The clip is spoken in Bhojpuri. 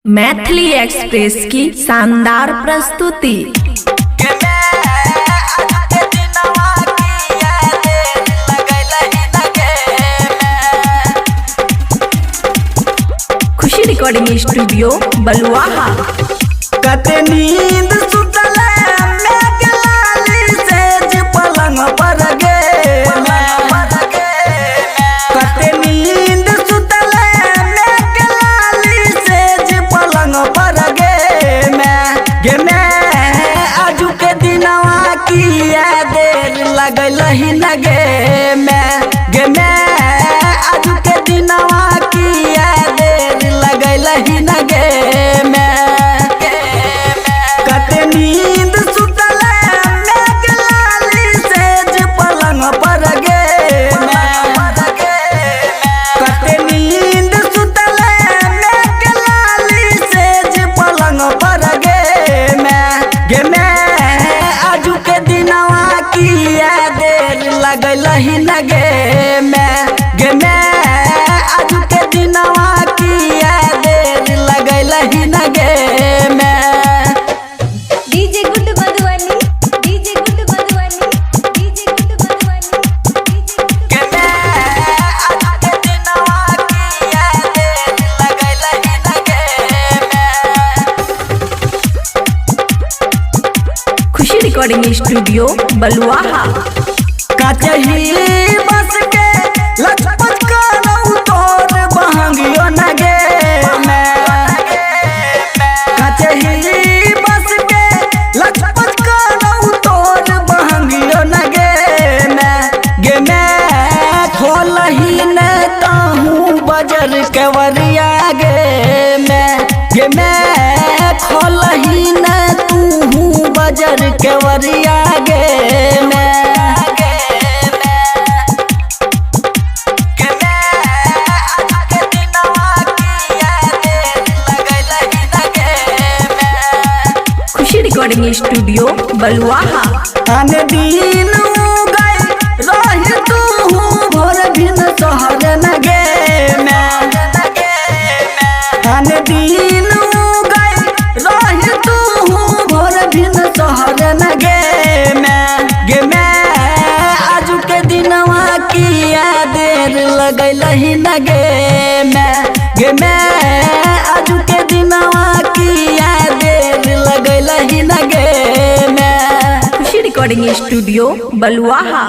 मैथिली एक्सप्रेस की शानदार प्रस्तुति। खुशी रिकॉर्डिंग स्टूडियो बलुआहा। कते नींद सुतल मेघ लाली सेज पलंग पर गे कते नींद सुतल मेघ लाली सेज पलंग पर गे मैं आजू के दिनवा किया देर लगल ही न गे मैं आजू के दिनवा किया देर लगल ही न गे कते नींद सुतल मेघ लाली सेज पलंग पर गे कते नींद सुतल मेघ लाली सेज पलंग पर गे मैं आजू के दिनवा किया देर लगल ही न गे मैं आजू के दिनवा किया देर लगल ही न गे DJ good Madhubani DJ good Madhubani DJ good Madhubani के मैं आजू के दिनवा किया देर लगल ही न गे खुशी रिकॉर्डिंग स्टूडियो बलुआहा। कचही बस के लचपच करऊ तोर बहंगियो न गे कचही बस के लचपच करऊ तोर बहंगियो न गे मैं खोलही न ताहू बजर के वरिया गे मैं खोलही न तू बजर के वरिया गे मैं खुशी रिकॉर्डिंग स्टूडियो बलुआहा। अने दिन गए रही तू भोर भिन शहर न गे अने दिन गए रही तू भोर भिन शहर न गे मैं आजू के दिनवा किया देर लगल ही न गे मैं आजू के दिनवा किया देर लगल ही न गे खुशी रिकॉर्डिंग स्टूडियो बलुआहा।